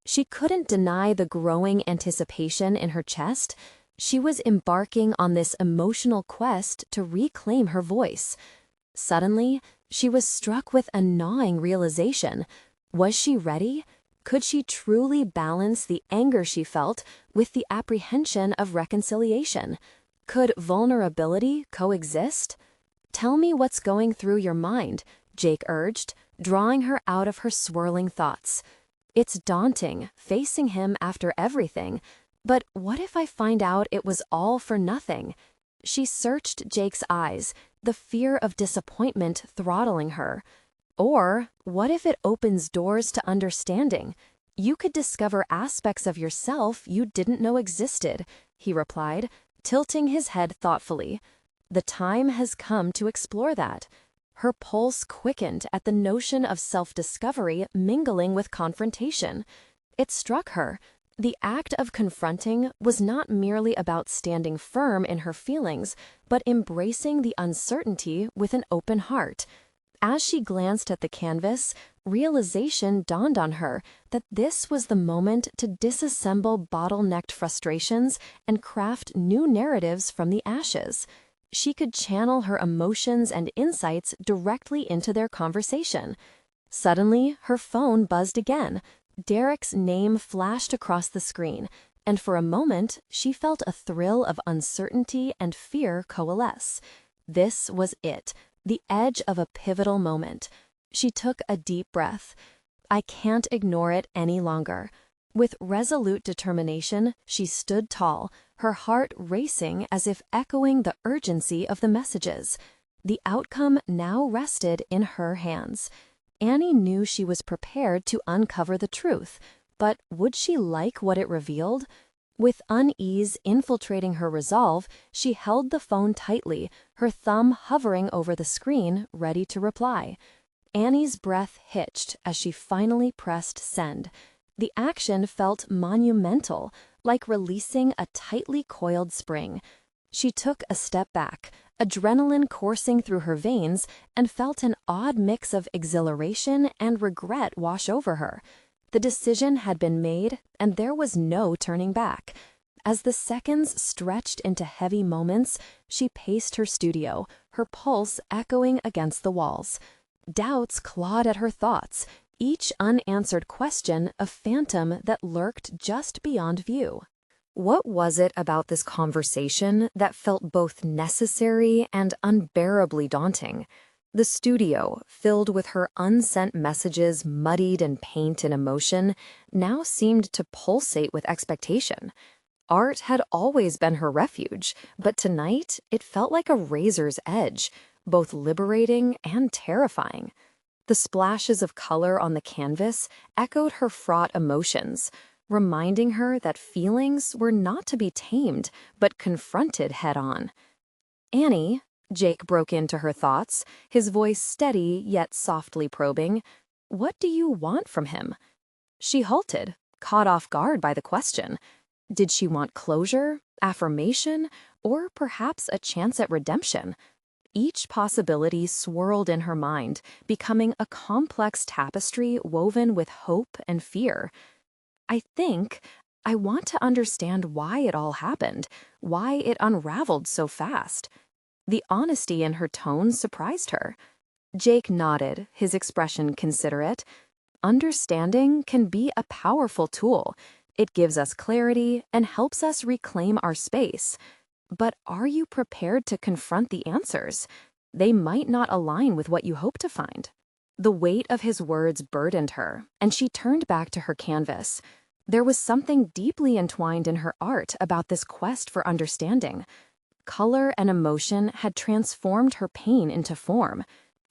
She couldn't deny the growing anticipation in her chest. She was embarking on this emotional quest to reclaim her voice. Suddenly, she was struck with a gnawing realization. Was she ready? Could she truly balance the anger she felt with the apprehension of reconciliation? Could vulnerability coexist? "Tell me what's going through your mind," Jake urged, drawing her out of her swirling thoughts. "It's daunting, facing him after everything. But what if I find out it was all for nothing?" She searched Jake's eyes, the fear of disappointment throttling her. "Or what if it opens doors to understanding? You could discover aspects of yourself you didn't know existed," he replied, tilting his head thoughtfully. "The time has come to explore that." Her pulse quickened at the notion of self-discovery mingling with confrontation. It struck her. The act of confronting was not merely about standing firm in her feelings, but embracing the uncertainty with an open heart. As she glanced at the canvas, realization dawned on her that this was the moment to disassemble bottlenecked frustrations and craft new narratives from the ashes. She could channel her emotions and insights directly into their conversation. Suddenly, her phone buzzed again. Derek's name flashed across the screen, and for a moment, she felt a thrill of uncertainty and fear coalesce. This was it, the edge of a pivotal moment. She took a deep breath. "I can't ignore it any longer." With resolute determination, she stood tall, her heart racing as if echoing the urgency of the messages. The outcome now rested in her hands. Annie knew she was prepared to uncover the truth, but would she like what it revealed? With unease infiltrating her resolve, she held the phone tightly, her thumb hovering over the screen, ready to reply. Annie's breath hitched as she finally pressed send. The action felt monumental, like releasing a tightly coiled spring. She took a step back, adrenaline coursing through her veins, and felt an odd mix of exhilaration and regret wash over her. The decision had been made, and there was no turning back. As the seconds stretched into heavy moments, she paced her studio, her pulse echoing against the walls. Doubts clawed at her thoughts, each unanswered question a phantom that lurked just beyond view. What was it about this conversation that felt both necessary and unbearably daunting? The studio, filled with her unsent messages muddied in paint and emotion, now seemed to pulsate with expectation. Art had always been her refuge, but tonight it felt like a razor's edge, both liberating and terrifying. The splashes of color on the canvas echoed her fraught emotions, reminding her that feelings were not to be tamed, but confronted head-on. "Annie," Jake broke into her thoughts, his voice steady yet softly probing, "what do you want from him?" She halted, caught off guard by the question. Did she want closure, affirmation, or perhaps a chance at redemption? Each possibility swirled in her mind, becoming a complex tapestry woven with hope and fear. I want to understand why it all happened, why it unraveled so fast." The honesty in her tone surprised her. Jake nodded, his expression considerate. "Understanding can be a powerful tool. It gives us clarity and helps us reclaim our space. But are you prepared to confront the answers? They might not align with what you hope to find." The weight of his words burdened her, and she turned back to her canvas. There was something deeply entwined in her art about this quest for understanding. Color and emotion had transformed her pain into form,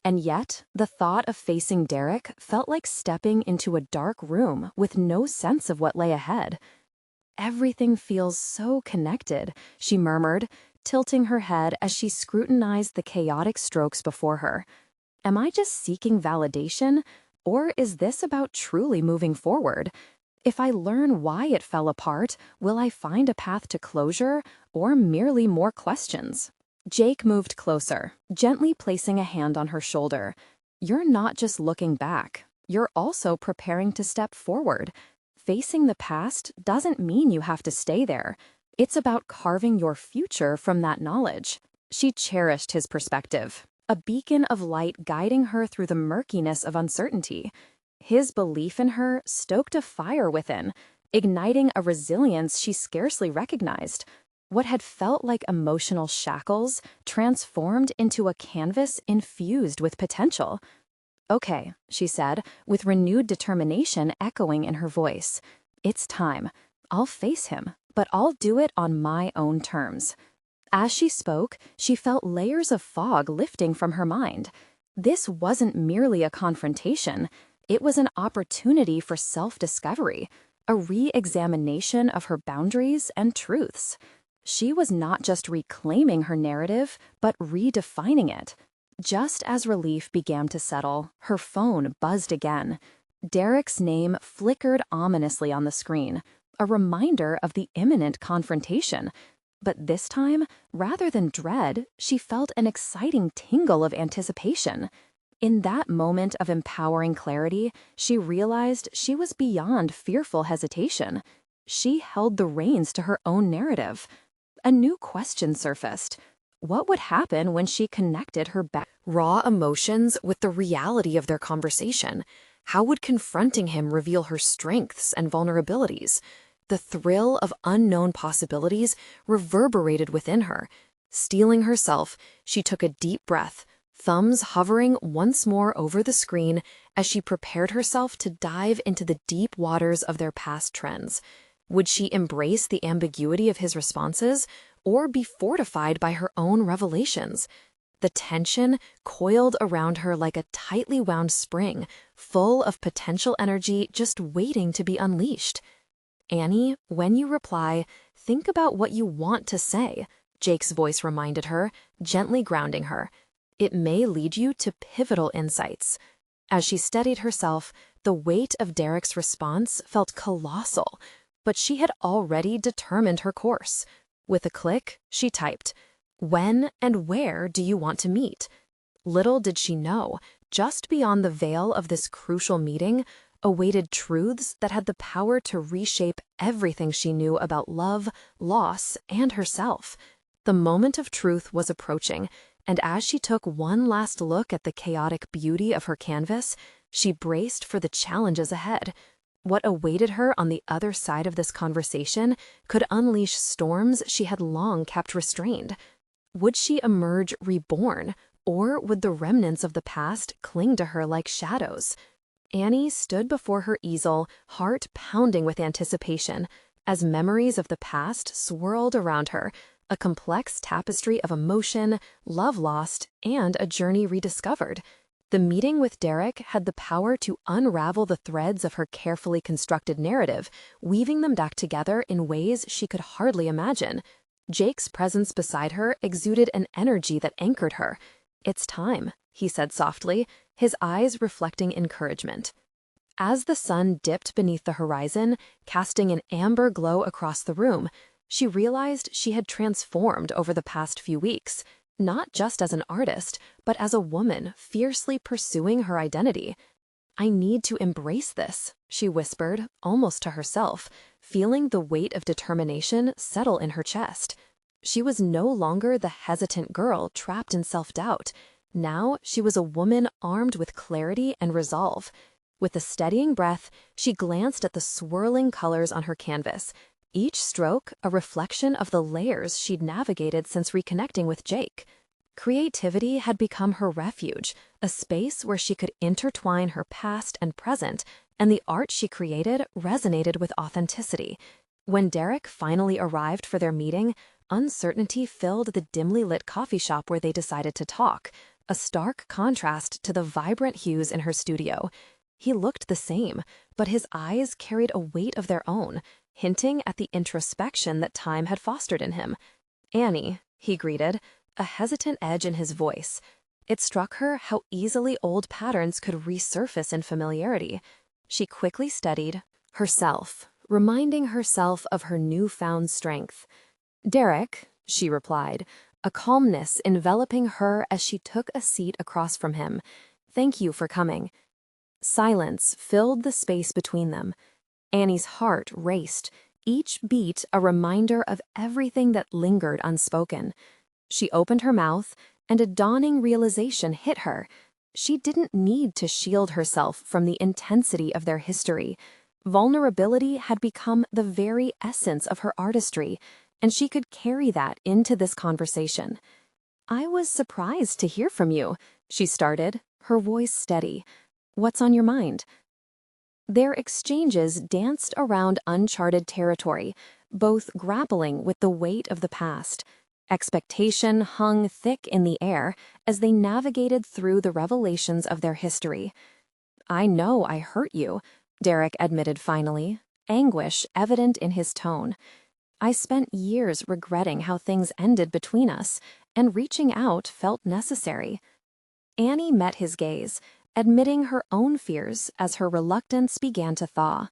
and yet the thought of facing Derek felt like stepping into a dark room with no sense of what lay ahead. "Everything feels so connected," she murmured, tilting her head as she scrutinized the chaotic strokes before her. "Am I just seeking validation, or is this about truly moving forward? If I learn why it fell apart, will I find a path to closure, or merely more questions?" Jake moved closer, gently placing a hand on her shoulder. "You're not just looking back. You're also preparing to step forward. Facing the past doesn't mean you have to stay there. It's about carving your future from that knowledge." She cherished his perspective, a beacon of light guiding her through the murkiness of uncertainty. His belief in her stoked a fire within, igniting a resilience she scarcely recognized. What had felt like emotional shackles transformed into a canvas infused with potential. "Okay," she said, with renewed determination echoing in her voice. "It's time. I'll face him, but I'll do it on my own terms." As she spoke, she felt layers of fog lifting from her mind. This wasn't merely a confrontation. It was an opportunity for self-discovery, a re-examination of her boundaries and truths. She was not just reclaiming her narrative, but redefining it. Just as relief began to settle, her phone buzzed again. Derek's name flickered ominously on the screen, a reminder of the imminent confrontation. But this time, rather than dread, she felt an exciting tingle of anticipation. In that moment of empowering clarity, she realized she was beyond fearful hesitation. She held the reins to her own narrative. A new question surfaced. What would happen when she connected her raw emotions with the reality of their conversation? How would confronting him reveal her strengths and vulnerabilities? The thrill of unknown possibilities reverberated within her. Steeling herself, she took a deep breath, thumbs hovering once more over the screen as she prepared herself to dive into the deep waters of their past trends. Would she embrace the ambiguity of his responses, or be fortified by her own revelations? The tension coiled around her like a tightly wound spring, full of potential energy just waiting to be unleashed. "Annie, when you reply, think about what you want to say," Jake's voice reminded her, gently grounding her. "It may lead you to pivotal insights." As she steadied herself, the weight of Derek's response felt colossal, but she had already determined her course. With a click, she typed, When and where do you want to meet? Little did she know, just beyond the veil of this crucial meeting awaited truths that had the power to reshape everything she knew about love, loss, and herself. The moment of truth was approaching, and as she took one last look at the chaotic beauty of her canvas, she braced for the challenges ahead. What awaited her on the other side of this conversation could unleash storms she had long kept restrained. Would she emerge reborn, or would the remnants of the past cling to her like shadows? Annie stood before her easel, heart pounding with anticipation, as memories of the past swirled around her, a complex tapestry of emotion, love lost, and a journey rediscovered. The meeting with Derek had the power to unravel the threads of her carefully constructed narrative, weaving them back together in ways she could hardly imagine. Jake's presence beside her exuded an energy that anchored her. "It's time," he said softly, his eyes reflecting encouragement. As the sun dipped beneath the horizon, casting an amber glow across the room, she realized she had transformed over the past few weeks, not just as an artist, but as a woman fiercely pursuing her identity. "I need to embrace this," she whispered, almost to herself, feeling the weight of determination settle in her chest. She was no longer the hesitant girl trapped in self-doubt. Now she was a woman armed with clarity and resolve. With a steadying breath, she glanced at the swirling colors on her canvas, each stroke a reflection of the layers she'd navigated since reconnecting with Jake. Creativity had become her refuge, a space where she could intertwine her past and present, and the art she created resonated with authenticity. When Derek finally arrived for their meeting, uncertainty filled the dimly lit coffee shop where they decided to talk, a stark contrast to the vibrant hues in her studio. He looked the same, but his eyes carried a weight of their own, hinting at the introspection that time had fostered in him. "Annie," he greeted, a hesitant edge in his voice. It struck her how easily old patterns could resurface in familiarity. She quickly steadied herself, reminding herself of her newfound strength. "Derek," she replied, a calmness enveloping her as she took a seat across from him. "Thank you for coming." Silence filled the space between them. Annie's heart raced, each beat a reminder of everything that lingered unspoken. She opened her mouth, and a dawning realization hit her. She didn't need to shield herself from the intensity of their history. Vulnerability had become the very essence of her artistry, and she could carry that into this conversation. "I was surprised to hear from you," she started, her voice steady. "What's on your mind?" Their exchanges danced around uncharted territory, both grappling with the weight of the past. Expectation hung thick in the air as they navigated through the revelations of their history. "I know I hurt you," Derek admitted finally, anguish evident in his tone. "I spent years regretting how things ended between us, and reaching out felt necessary." Annie met his gaze, admitting her own fears as her reluctance began to thaw.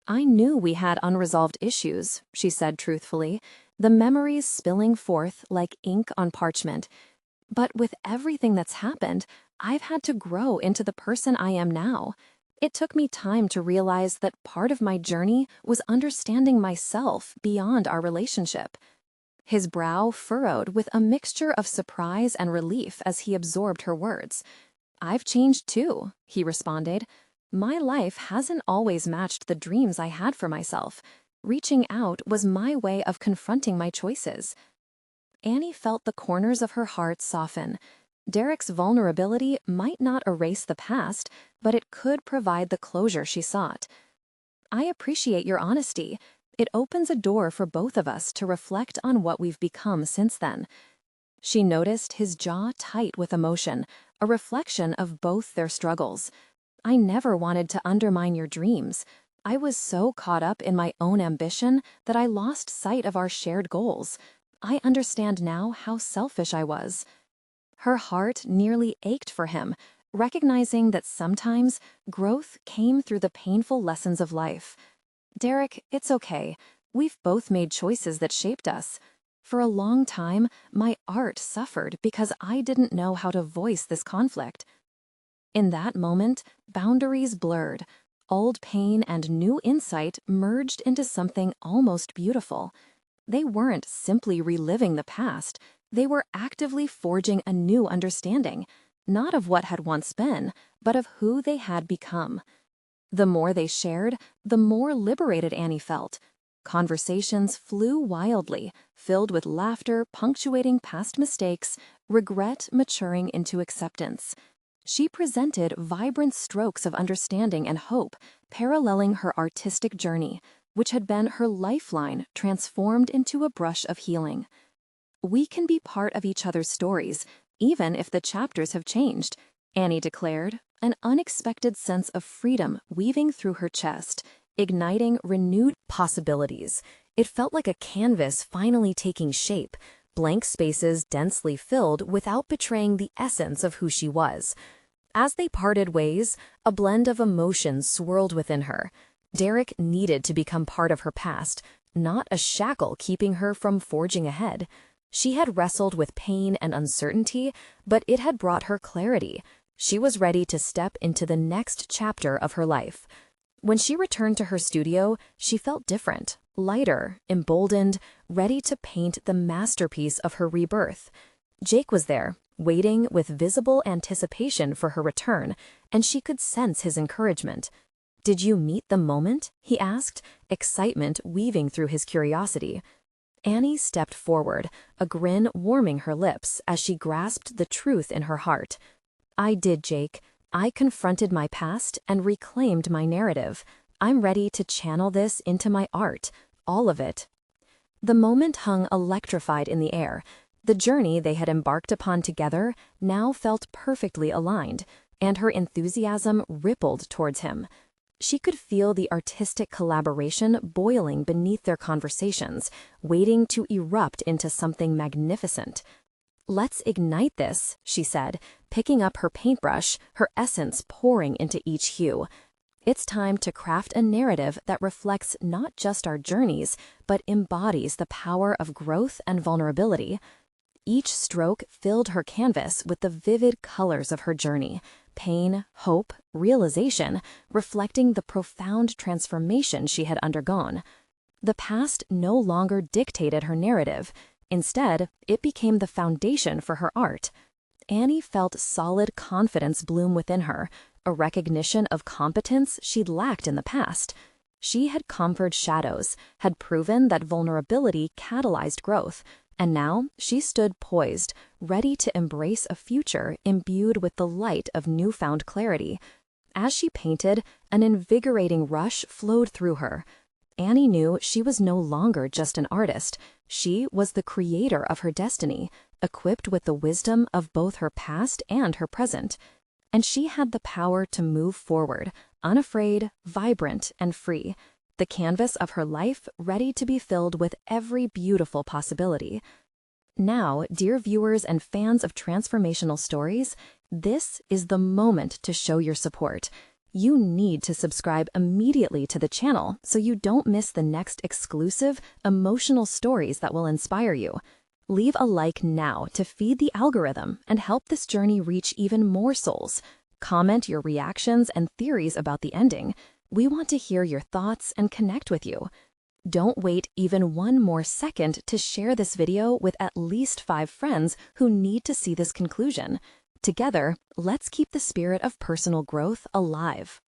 "I knew we had unresolved issues," she said truthfully, the memories spilling forth like ink on parchment. "But with everything that's happened, I've had to grow into the person I am now. It took me time to realize that part of my journey was understanding myself beyond our relationship." His brow furrowed with a mixture of surprise and relief as he absorbed her words. "I've changed too," he responded. "My life hasn't always matched the dreams I had for myself. Reaching out was my way of confronting my choices." Annie felt the corners of her heart soften. Derek's vulnerability might not erase the past, but it could provide the closure she sought. "I appreciate your honesty. It opens a door for both of us to reflect on what we've become since then." She noticed his jaw tight with emotion, a reflection of both their struggles. "I never wanted to undermine your dreams. I was so caught up in my own ambition that I lost sight of our shared goals. I understand now how selfish I was." Her heart nearly ached for him, recognizing that sometimes growth came through the painful lessons of life. "Derek, it's okay. We've both made choices that shaped us." For a long time, my art suffered because I didn't know how to voice this conflict. In that moment, boundaries blurred. Old pain and new insight merged into something almost beautiful. They weren't simply reliving the past, they were actively forging a new understanding, not of what had once been, but of who they had become. The more they shared, the more liberated Annie felt. Conversations flew wildly, filled with laughter punctuating past mistakes, regret maturing into acceptance. She presented vibrant strokes of understanding and hope, paralleling her artistic journey, which had been her lifeline transformed into a brush of healing. We can be part of each other's stories, even if the chapters have changed, Annie declared, an unexpected sense of freedom weaving through her chest, igniting renewed possibilities. It felt like a canvas finally taking shape, blank spaces densely filled without betraying the essence of who she was. As they parted ways, a blend of emotions swirled within her. Derek needed to become part of her past, not a shackle keeping her from forging ahead. She had wrestled with pain and uncertainty, but it had brought her clarity. She was ready to step into the next chapter of her life. When she returned to her studio, she felt different, lighter, emboldened, ready to paint the masterpiece of her rebirth. Jake was there, waiting with visible anticipation for her return, and she could sense his encouragement. "Did you meet the moment?" he asked, excitement weaving through his curiosity. Annie stepped forward, a grin warming her lips as she grasped the truth in her heart. "I did, Jake. I confronted my past and reclaimed my narrative. I'm ready to channel this into my art, all of it." The moment hung electrified in the air. The journey they had embarked upon together now felt perfectly aligned, and her enthusiasm rippled towards him. She could feel the artistic collaboration boiling beneath their conversations, waiting to erupt into something magnificent. "Let's ignite this," she said, picking up her paintbrush, her essence pouring into each hue. "It's time to craft a narrative that reflects not just our journeys, but embodies the power of growth and vulnerability." Each stroke filled her canvas with the vivid colors of her journey, pain, hope, realization, reflecting the profound transformation she had undergone. The past no longer dictated her narrative. Instead, it became the foundation for her art. Annie felt solid confidence bloom within her, a recognition of competence she'd lacked in the past. She had conquered shadows, had proven that vulnerability catalyzed growth, and now she stood poised, ready to embrace a future imbued with the light of newfound clarity. As she painted, an invigorating rush flowed through her. Annie knew she was no longer just an artist. She was the creator of her destiny, equipped with the wisdom of both her past and her present. And she had the power to move forward, unafraid, vibrant, and free. The canvas of her life ready to be filled with every beautiful possibility. Now, dear viewers and fans of transformational stories, this is the moment to show your support. You need to subscribe immediately to the channel so you don't miss the next exclusive, emotional stories that will inspire you. Leave a like now to feed the algorithm and help this journey reach even more souls. Comment your reactions and theories about the ending. We want to hear your thoughts and connect with you. Don't wait even one more second to share this video with at least 5 friends who need to see this conclusion. Together, let's keep the spirit of personal growth alive.